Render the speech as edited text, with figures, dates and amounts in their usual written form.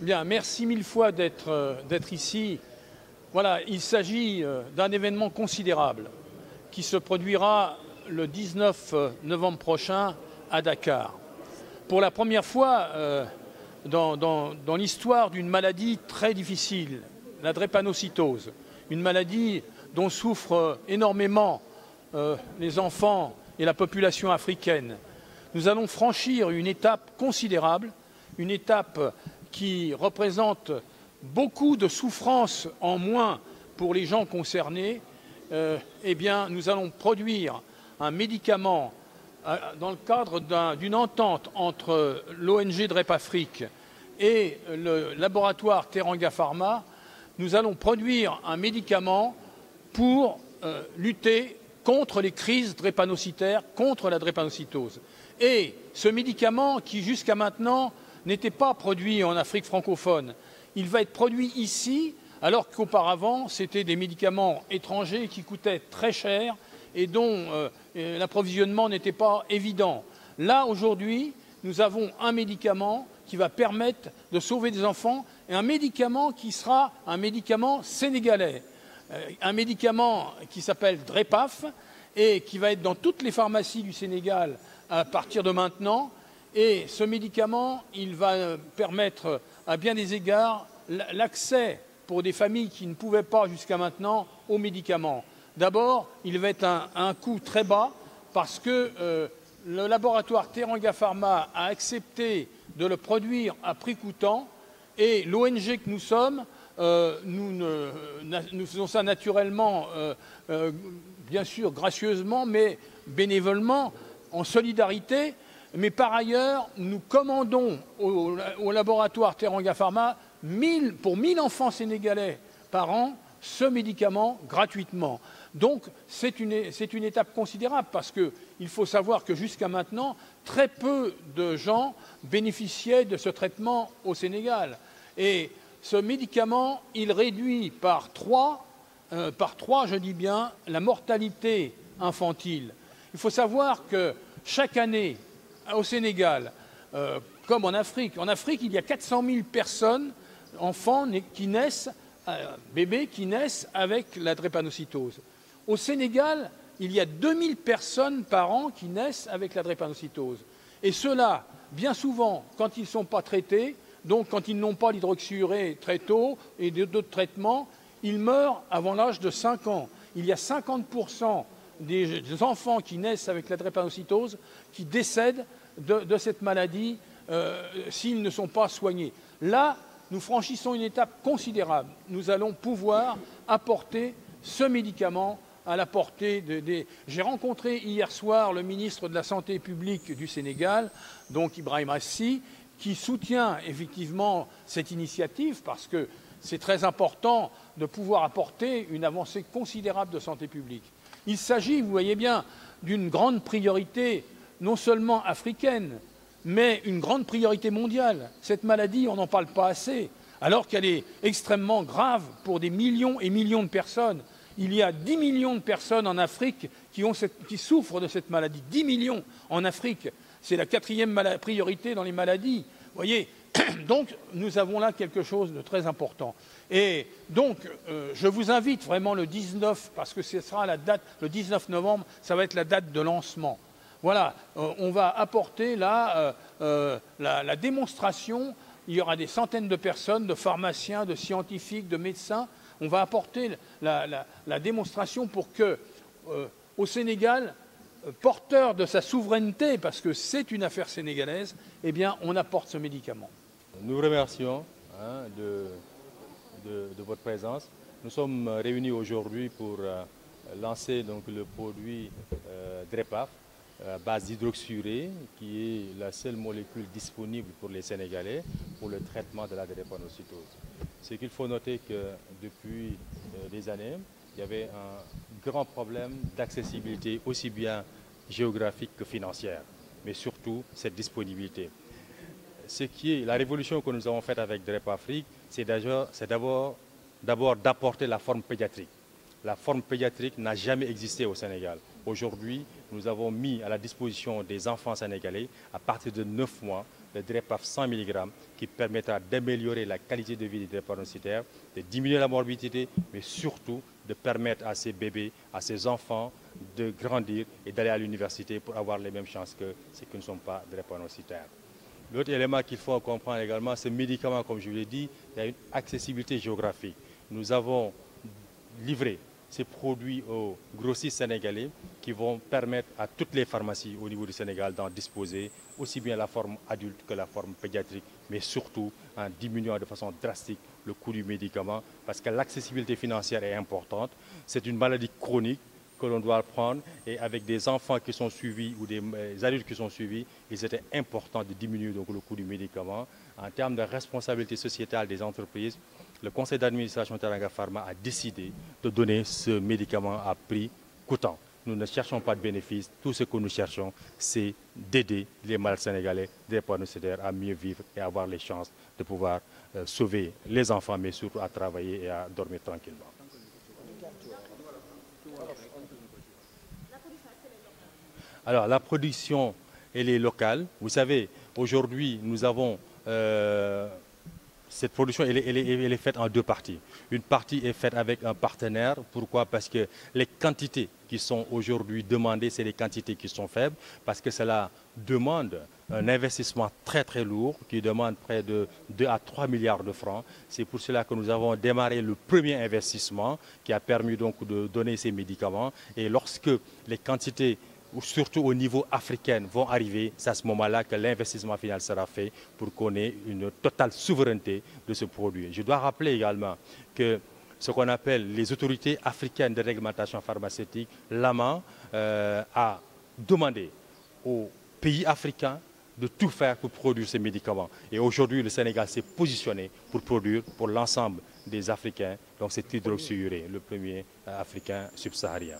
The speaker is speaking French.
Bien, merci mille fois d'être ici. Voilà, il s'agit d'un événement considérable qui se produira le 19 novembre prochain à Dakar. Pour la première fois dans l'histoire d'une maladie très difficile, la drépanocytose, une maladie dont souffrent énormément les enfants et la population africaine. Nous allons franchir une étape considérable, une étape qui représente beaucoup de souffrance en moins pour les gens concernés. Eh bien, nous allons produire un médicament dans le cadre d'une entente entre l'ONG DrepAfrique et le laboratoire Teranga Pharma. Nous allons produire un médicament pour lutter contre les crises drépanocytaires, contre la drépanocytose. Et ce médicament qui jusqu'à maintenant n'était pas produit en Afrique francophone, il va être produit ici, alors qu'auparavant c'était des médicaments étrangers qui coûtaient très cher et dont l'approvisionnement n'était pas évident. Là, aujourd'hui, nous avons un médicament qui va permettre de sauver des enfants et un médicament qui sera un médicament sénégalais. Un médicament qui s'appelle Drepaf et qui va être dans toutes les pharmacies du Sénégal à partir de maintenant. Et ce médicament, il va permettre à bien des égards l'accès pour des familles qui ne pouvaient pas jusqu'à maintenant aux médicaments. D'abord, il va être un coût très bas parce que le laboratoire Teranga Pharma a accepté de le produire à prix coûtant et l'ONG que nous sommes, nous faisons ça naturellement, bien sûr gracieusement, mais bénévolement, en solidarité. Mais par ailleurs, nous commandons au laboratoire Teranga Pharma pour 1000 enfants sénégalais par an ce médicament gratuitement. Donc c'est une étape considérable parce qu'il faut savoir que jusqu'à maintenant, très peu de gens bénéficiaient de ce traitement au Sénégal. Et ce médicament, il réduit par 3, je dis bien, la mortalité infantile. Il faut savoir que chaque année, au Sénégal, comme en Afrique, il y a 400 000 personnes, enfants qui naissent, bébés qui naissent avec la drépanocytose. Au Sénégal, il y a 2000 personnes par an qui naissent avec la drépanocytose. Et ceux-là, bien souvent, quand ils ne sont pas traités, donc quand ils n'ont pas l'hydroxyurée très tôt et d'autres traitements, ils meurent avant l'âge de 5 ans. Il y a 50% des enfants qui naissent avec la drépanocytose qui décèdent de cette maladie s'ils ne sont pas soignés. Là, nous franchissons une étape considérable. Nous allons pouvoir apporter ce médicament à la portée des... J'ai rencontré hier soir le ministre de la Santé publique du Sénégal, donc Ibrahim Rassi, qui soutient effectivement cette initiative parce que c'est très important de pouvoir apporter une avancée considérable de santé publique. Il s'agit, vous voyez bien, d'une grande priorité, non seulement africaine, mais une grande priorité mondiale. Cette maladie, on n'en parle pas assez, alors qu'elle est extrêmement grave pour des millions et millions de personnes. Il y a 10 millions de personnes en Afrique qui souffrent de cette maladie. 10 millions en Afrique. C'est la 4e priorité dans les maladies. Vous voyez, donc nous avons là quelque chose de très important. Et donc, je vous invite vraiment le 19, parce que ce sera la date, le 19 novembre, ça va être la date de lancement. Voilà, on va apporter là la démonstration. Il y aura des centaines de personnes, de pharmaciens, de scientifiques, de médecins. On va apporter la démonstration pour que, au Sénégal, porteur de sa souveraineté, parce que c'est une affaire sénégalaise, eh bien, on apporte ce médicament. Nous vous remercions de votre présence. Nous sommes réunis aujourd'hui pour lancer donc, le produit Drepaf, à base d'hydroxyurée, qui est la seule molécule disponible pour les Sénégalais pour le traitement de la drépanocytose. C'est qu'il faut noter que depuis des années, il y avait un grand problème d'accessibilité aussi bien géographique que financière, mais surtout cette disponibilité. Ce qui est la révolution que nous avons faite avec DrepAfrique, c'est d'abord d'apporter la forme pédiatrique. La forme pédiatrique n'a jamais existé au Sénégal. Aujourd'hui, nous avons mis à la disposition des enfants sénégalais, à partir de 9 mois, le DREPAF 100 mg, qui permettra d'améliorer la qualité de vie des drépanocytaires, de diminuer la morbidité, mais surtout de permettre à ces bébés, à ces enfants de grandir et d'aller à l'université pour avoir les mêmes chances que ceux qui ne sont pas drépanocytaires. L'autre élément qu'il faut comprendre également, ce médicament, comme je vous l'ai dit, il y a une accessibilité géographique. Nous avons livré ces produits aux grossistes sénégalais qui vont permettre à toutes les pharmacies au niveau du Sénégal d'en disposer, aussi bien la forme adulte que la forme pédiatrique, mais surtout en diminuant de façon drastique le coût du médicament, parce que l'accessibilité financière est importante. C'est une maladie chronique que l'on doit prendre, et avec des enfants qui sont suivis ou des adultes qui sont suivis, il était important de diminuer donc le coût du médicament. En termes de responsabilité sociétale des entreprises, le conseil d'administration Teranga Pharma a décidé de donner ce médicament à prix coûtant. Nous ne cherchons pas de bénéfices, tout ce que nous cherchons, c'est d'aider les malades sénégalais drépanocytaires à mieux vivre et à avoir les chances de pouvoir sauver les enfants, mais surtout à travailler et à dormir tranquillement. Alors, la production, elle est locale. Vous savez, aujourd'hui, nous avons cette production, elle est faite en deux parties. Une partie est faite avec un partenaire. Pourquoi? Parce que les quantités qui sont aujourd'hui demandées, c'est des quantités qui sont faibles, parce que cela demande un investissement très très lourd qui demande près de 2 à 3 milliards de francs. C'est pour cela que nous avons démarré le premier investissement qui a permis donc de donner ces médicaments. Et lorsque les quantités, surtout au niveau africain, vont arriver, c'est à ce moment-là que l'investissement final sera fait pour qu'on ait une totale souveraineté de ce produit. Je dois rappeler également que ce qu'on appelle les autorités africaines de réglementation pharmaceutique, l'AMA, a demandé aux pays africains de tout faire pour produire ces médicaments. Et aujourd'hui, le Sénégal s'est positionné pour produire pour l'ensemble des Africains, donc c'est hydroxyurée, le premier africain subsaharien.